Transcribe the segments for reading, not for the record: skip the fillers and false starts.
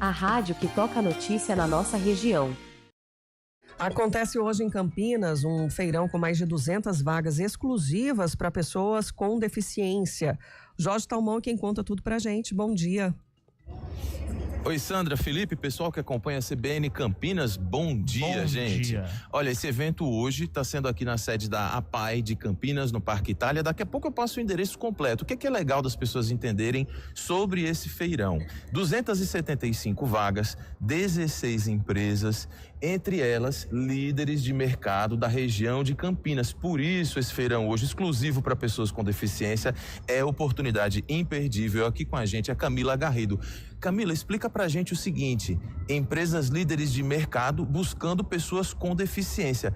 a rádio que toca a notícia na nossa região. Acontece hoje em Campinas um feirão com mais de 200 vagas exclusivas para pessoas com deficiência. Jorge Talmão quem conta tudo pra gente. Bom dia. Oi, Sandra, Felipe, pessoal que acompanha a CBN Campinas, bom dia, gente. Olha, esse evento hoje está sendo aqui na sede da APAI de Campinas, no Parque Itália. Daqui a pouco eu passo o endereço completo. O que é legal das pessoas entenderem sobre esse feirão? 275 vagas, 16 empresas, entre elas líderes de mercado da região de Campinas. Por isso, esse feirão hoje, exclusivo para pessoas com deficiência, é oportunidade imperdível. Aqui com a gente a Camila Garrido. Camila, explica pra gente o seguinte: empresas líderes de mercado buscando pessoas com deficiência.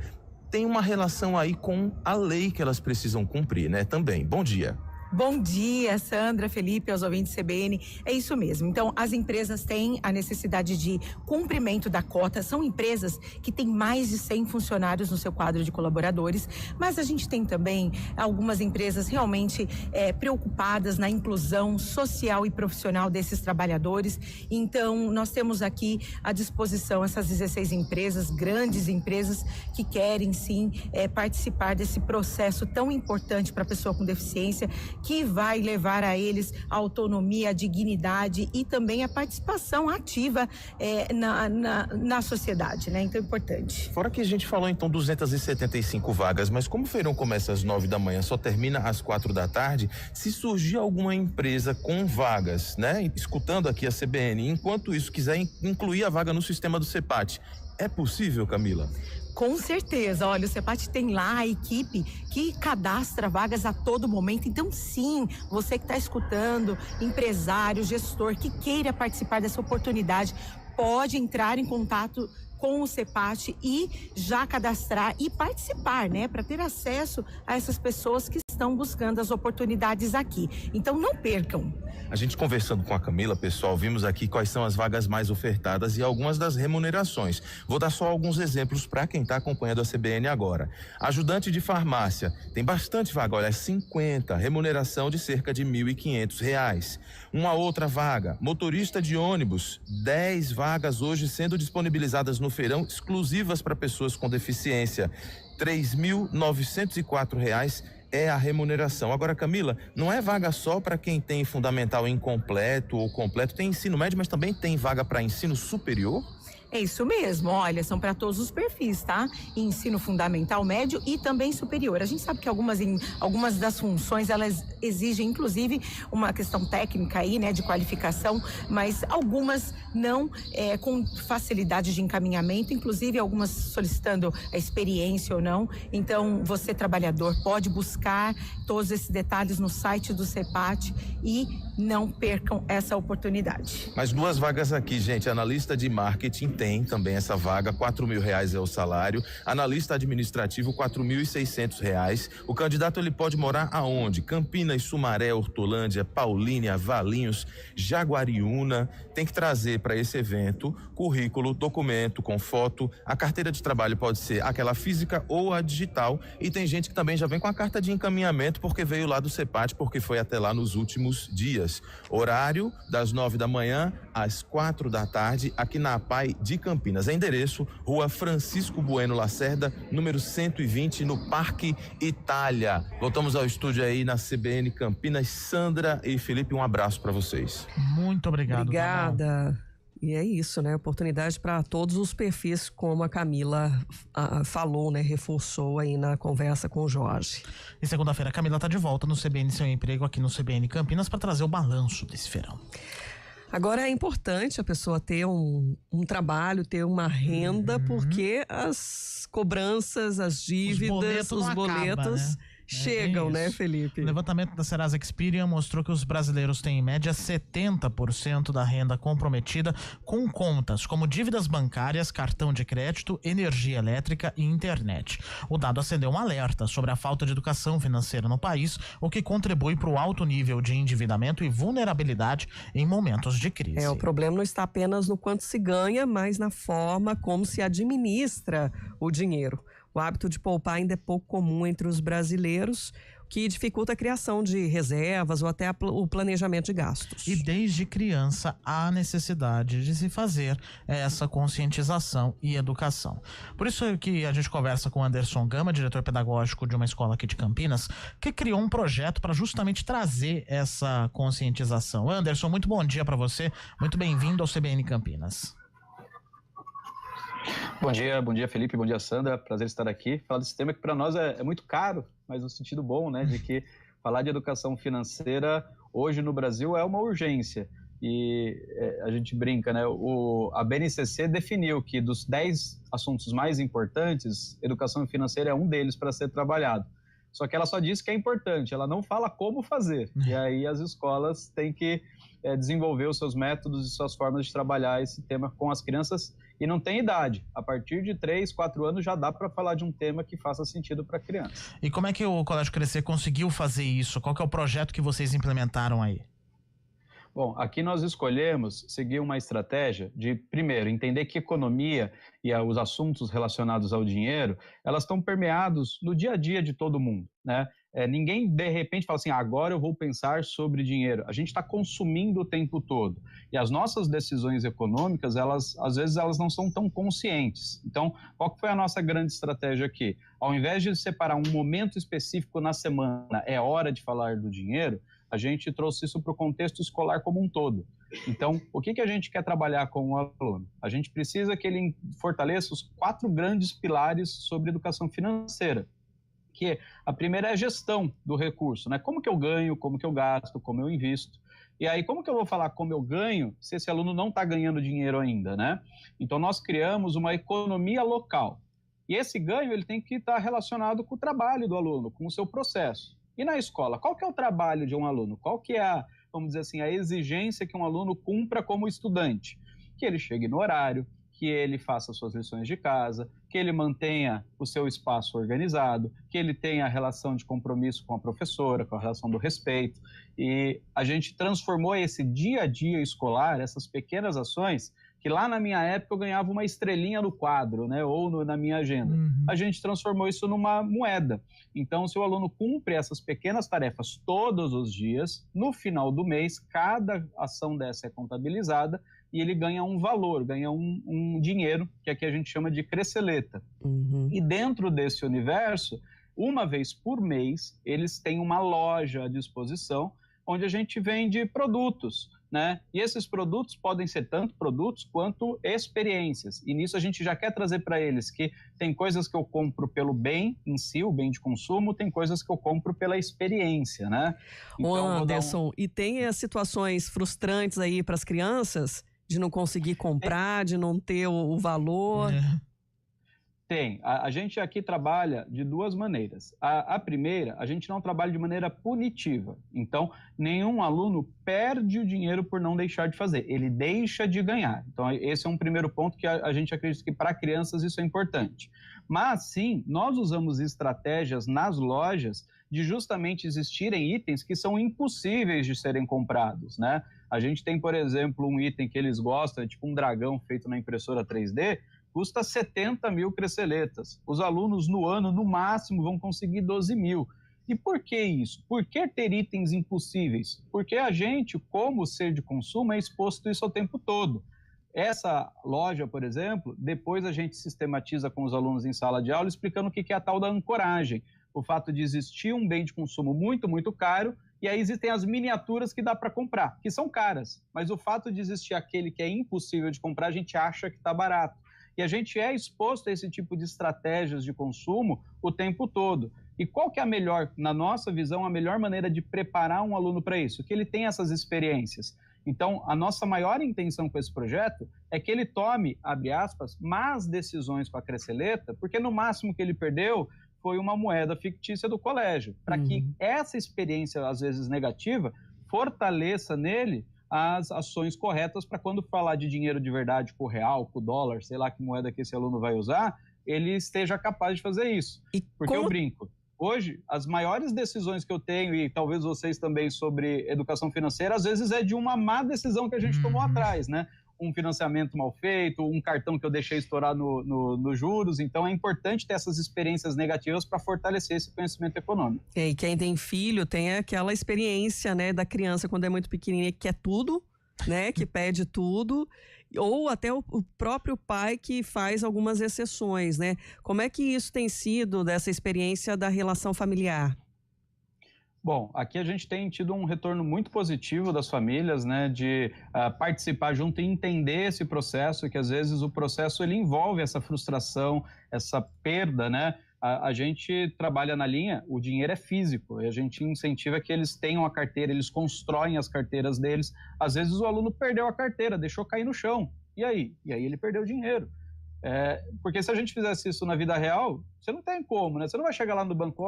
Tem uma relação aí com a lei que elas precisam cumprir, né? Também. Bom dia. Bom dia, Sandra, Felipe, aos ouvintes CBN. É isso mesmo. Então, as empresas têm a necessidade de cumprimento da cota. São empresas que têm mais de 100 funcionários no seu quadro de colaboradores, mas a gente tem também algumas empresas realmente preocupadas na inclusão social e profissional desses trabalhadores. Então, nós temos aqui à disposição essas 16 empresas, grandes empresas que querem sim participar desse processo tão importante para a pessoa com deficiência, que vai levar a eles a autonomia, a dignidade e também a participação ativa na sociedade, né? Então é importante. Fora que a gente falou então 275 vagas, mas como o feirão começa às 9 da manhã, só termina às 4 da tarde, se surgir alguma empresa com vagas, né? Escutando aqui a CBN, enquanto isso quiser incluir a vaga no sistema do CEPAT, é possível, Camila? Com certeza, olha, o CEPAT tem lá a equipe que cadastra vagas a todo momento. Então, sim, você que está escutando, empresário, gestor, que queira participar dessa oportunidade, pode entrar em contato com o CEPAT e já cadastrar e participar, né? Para ter acesso a essas pessoas que estão buscando as oportunidades aqui. Então, não percam. A gente conversando com a Camila, pessoal, vimos aqui quais são as vagas mais ofertadas e algumas das remunerações. Vou dar só alguns exemplos para quem está acompanhando a CBN agora. Ajudante de farmácia, tem bastante vaga, olha, 50, remuneração de cerca de R$1.500. Uma outra vaga, motorista de ônibus, 10 vagas hoje sendo disponibilizadas no feirão, exclusivas para pessoas com deficiência, R$3.904 é a remuneração. Agora, Camila, não é vaga só para quem tem fundamental incompleto ou completo, tem ensino médio, mas também tem vaga para ensino superior? É isso mesmo, olha, são para todos os perfis, tá? Ensino fundamental, médio e também superior. A gente sabe que algumas das funções, elas exigem, inclusive, uma questão técnica aí, né, de qualificação, mas algumas não com facilidade de encaminhamento, inclusive algumas solicitando a experiência ou não. Então, você, trabalhador, pode buscar todos esses detalhes no site do CEPAT e não percam essa oportunidade. Mais duas vagas aqui, gente. Analista de marketing tem também essa vaga, R$4.000 é o salário. Analista administrativo, R$4.600. O candidato, ele pode morar aonde? Campinas, Sumaré, Hortolândia, Paulínia, Valinhos, Jaguariúna. Tem que trazer para esse evento currículo, documento com foto. A carteira de trabalho pode ser aquela física ou a digital. E tem gente que também já vem com a carta de encaminhamento porque veio lá do CEPAT, porque foi até lá nos últimos dias. Horário das 9 da manhã às 4 da tarde, aqui na APAI de Campinas. Endereço, Rua Francisco Bueno Lacerda, número 120, no Parque Itália. Voltamos ao estúdio aí na CBN Campinas. Sandra e Felipe, um abraço para vocês. Muito obrigado. Obrigada. E é isso, né? Oportunidade para todos os perfis, como a Camila falou, né? Reforçou aí na conversa com o Jorge. E segunda-feira a Camila tá de volta no CBN Seu Emprego, aqui no CBN Campinas, para trazer o balanço desse feirão. Agora é importante a pessoa ter um trabalho, ter uma renda, porque as cobranças, as dívidas, os boletos chegam, né, Felipe? O levantamento da Serasa Experian mostrou que os brasileiros têm em média 70% da renda comprometida com contas como dívidas bancárias, cartão de crédito, energia elétrica e internet. O dado acendeu um alerta sobre a falta de educação financeira no país, o que contribui para o alto nível de endividamento e vulnerabilidade em momentos de crise. O problema não está apenas no quanto se ganha, mas na forma como se administra o dinheiro. O hábito de poupar ainda é pouco comum entre os brasileiros, que dificulta a criação de reservas ou até o planejamento de gastos. E desde criança há necessidade de se fazer essa conscientização e educação. Por isso é que a gente conversa com o Anderson Gama, diretor pedagógico de uma escola aqui de Campinas, que criou um projeto para justamente trazer essa conscientização. Anderson, muito bom dia para você, muito bem-vindo ao CBN Campinas. Bom dia Felipe, bom dia Sandra, prazer estar aqui. Falar desse tema que para nós é muito caro, mas no sentido bom, né, de que falar de educação financeira hoje no Brasil é uma urgência. E a gente brinca, né, a BNCC definiu que dos 10 assuntos mais importantes, educação financeira é um deles para ser trabalhado. Só que ela só diz que é importante, ela não fala como fazer. E aí as escolas têm que desenvolver os seus métodos e suas formas de trabalhar esse tema com as crianças. E não tem idade. A partir de 3, 4 anos já dá para falar de um tema que faça sentido para a criança. E como é que o Colégio Crescer conseguiu fazer isso? Qual que é o projeto que vocês implementaram aí? Bom, aqui nós escolhemos seguir uma estratégia de, primeiro, entender que economia e os assuntos relacionados ao dinheiro, elas estão permeados no dia a dia de todo mundo, né? Ninguém, de repente, fala assim, agora eu vou pensar sobre dinheiro. A gente está consumindo o tempo todo. E as nossas decisões econômicas, às vezes, elas não são tão conscientes. Então, qual que foi a nossa grande estratégia aqui? Ao invés de separar um momento específico na semana, é hora de falar do dinheiro, a gente trouxe isso para o contexto escolar como um todo. Então, o que a gente quer trabalhar com o aluno? A gente precisa que ele fortaleça os 4 grandes pilares sobre educação financeira. Que a primeira é a gestão do recurso, né? Como que eu ganho, como que eu gasto, como eu invisto. E aí, como que eu vou falar como eu ganho se esse aluno não está ganhando dinheiro ainda, né? Então, nós criamos uma economia local. E esse ganho, ele tem que estar relacionado com o trabalho do aluno, com o seu processo. E na escola, qual que é o trabalho de um aluno? Qual que é vamos dizer assim, a exigência que um aluno cumpra como estudante? Que ele chegue no horário, que ele faça suas lições de casa, que ele mantenha o seu espaço organizado, que ele tenha a relação de compromisso com a professora, com a relação do respeito. E a gente transformou esse dia a dia escolar, essas pequenas ações, que lá na minha época eu ganhava uma estrelinha no quadro, né, ou na minha agenda. A gente transformou isso numa moeda. Então, se o aluno cumpre essas pequenas tarefas todos os dias, no final do mês, cada ação dessa é contabilizada e ele ganha um valor, ganha um dinheiro, que aqui a gente chama de cresceleta. E dentro desse universo, uma vez por mês, eles têm uma loja à disposição, onde a gente vende produtos, né? E esses produtos podem ser tanto produtos quanto experiências. E nisso a gente já quer trazer para eles que tem coisas que eu compro pelo bem em si, o bem de consumo, tem coisas que eu compro pela experiência, né? Então, ô Anderson, e tem as situações frustrantes aí para as crianças de não conseguir comprar, de não ter o valor? Tem. A gente aqui trabalha de duas maneiras. A primeira, a gente não trabalha de maneira punitiva. Então, nenhum aluno perde o dinheiro por não deixar de fazer. Ele deixa de ganhar. Então, esse é um primeiro ponto que a gente acredita que para crianças isso é importante. Mas, sim, nós usamos estratégias nas lojas de justamente existirem itens que são impossíveis de serem comprados, né? A gente tem, por exemplo, um item que eles gostam, é tipo um dragão feito na impressora 3D, custa 70 mil cresceletas. Os alunos no ano, no máximo, vão conseguir 12 mil. E por que isso? Por que ter itens impossíveis? Porque a gente, como ser de consumo, é exposto isso o tempo todo. Essa loja, por exemplo, depois a gente sistematiza com os alunos em sala de aula, explicando o que é a tal da ancoragem. O fato de existir um bem de consumo muito, muito caro, e aí existem as miniaturas que dá para comprar, que são caras. Mas o fato de existir aquele que é impossível de comprar, a gente acha que está barato. E a gente é exposto a esse tipo de estratégias de consumo o tempo todo. E qual que é a melhor, na nossa visão, a melhor maneira de preparar um aluno para isso? Que ele tenha essas experiências. Então, a nossa maior intenção com esse projeto é que ele tome, abre aspas, más decisões com a cresceleta, porque no máximo que ele perdeu foi uma moeda fictícia do colégio, para que essa experiência, às vezes negativa, fortaleça nele as ações corretas para quando falar de dinheiro de verdade, com o real, com o dólar, sei lá que moeda que esse aluno vai usar, ele esteja capaz de fazer isso. Porque eu brinco. Hoje, as maiores decisões que eu tenho, e talvez vocês também, sobre educação financeira, às vezes é de uma má decisão que a gente tomou atrás, né? um financiamento mal feito, um cartão que eu deixei estourar nos juros. Então, é importante ter essas experiências negativas para fortalecer esse conhecimento econômico. E quem tem filho tem aquela experiência, né, da criança quando é muito pequenininha que quer tudo, né, que pede tudo, ou até o próprio pai que faz algumas exceções, né? Como é que isso tem sido dessa experiência da relação familiar? Bom, aqui a gente tem tido um retorno muito positivo das famílias, né, de participar junto e entender esse processo, que às vezes o processo ele envolve essa frustração, essa perda, né? A gente trabalha na linha, o dinheiro é físico, e a gente incentiva que eles tenham a carteira, eles constroem as carteiras deles. Às vezes o aluno perdeu a carteira, deixou cair no chão, e aí? E aí ele perdeu o dinheiro. Porque se a gente fizesse isso na vida real, você não tem como, né? Você não vai chegar lá no banco,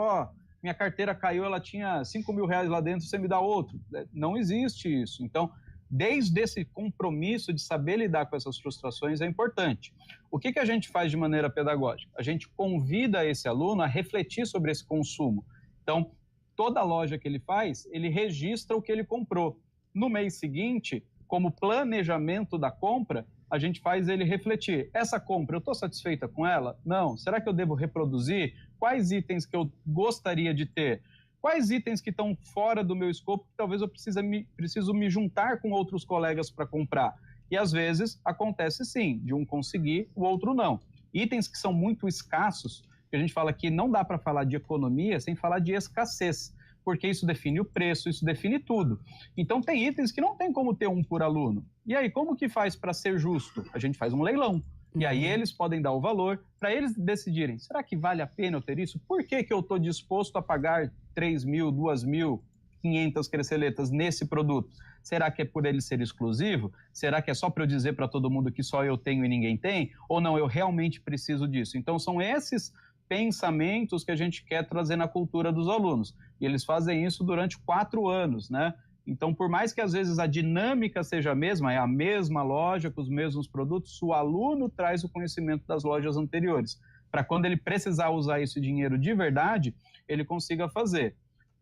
minha carteira caiu, ela tinha 5 mil reais lá dentro, você me dá outro. Não existe isso. Então, desde esse compromisso de saber lidar com essas frustrações é importante. O que a gente faz de maneira pedagógica? A gente convida esse aluno a refletir sobre esse consumo. Então, toda loja que ele faz, ele registra o que ele comprou. No mês seguinte, como planejamento da compra, a gente faz ele refletir. Essa compra, eu estou satisfeita com ela? Não. Será que eu devo reproduzir? Quais itens que eu gostaria de ter? Quais itens que estão fora do meu escopo que talvez eu preciso me juntar com outros colegas para comprar? E às vezes acontece sim, de um conseguir, o outro não. Itens que são muito escassos, que a gente fala que não dá para falar de economia sem falar de escassez, porque isso define o preço, isso define tudo. Então tem itens que não tem como ter um por aluno. E aí, como que faz para ser justo? A gente faz um leilão. E aí eles podem dar o valor para eles decidirem, será que vale a pena eu ter isso? Por que eu estou disposto a pagar 3 mil, 2.500 creceletas nesse produto? Será que é por ele ser exclusivo? Será que é só para eu dizer para todo mundo que só eu tenho e ninguém tem? Ou não, eu realmente preciso disso? Então são esses pensamentos que a gente quer trazer na cultura dos alunos. E eles fazem isso durante 4 anos, né? Então, por mais que às vezes a dinâmica seja a mesma, é a mesma loja, com os mesmos produtos, o aluno traz o conhecimento das lojas anteriores, para quando ele precisar usar esse dinheiro de verdade, ele consiga fazer.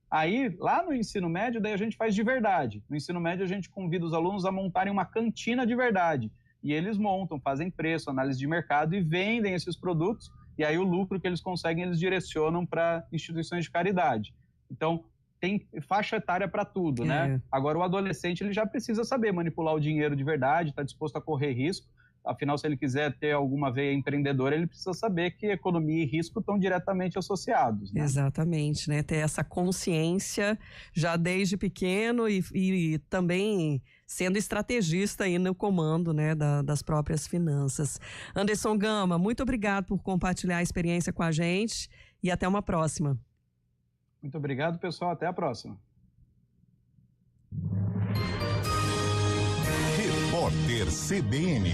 Aí, lá no ensino médio, daí a gente faz de verdade. No ensino médio, a gente convida os alunos a montarem uma cantina de verdade. E eles montam, fazem preço, análise de mercado e vendem esses produtos. E aí o lucro que eles conseguem, eles direcionam para instituições de caridade. Então, tem faixa etária para tudo, né? Agora, o adolescente, ele já precisa saber manipular o dinheiro de verdade, está disposto a correr risco. Afinal, se ele quiser ter alguma veia empreendedora, ele precisa saber que economia e risco estão diretamente associados, né? Exatamente, né? Ter essa consciência já desde pequeno e também sendo estrategista aí no comando, né, das próprias finanças. Anderson Gama, muito obrigado por compartilhar a experiência com a gente e até uma próxima. Muito obrigado, pessoal. Até a próxima. Repórter CBN.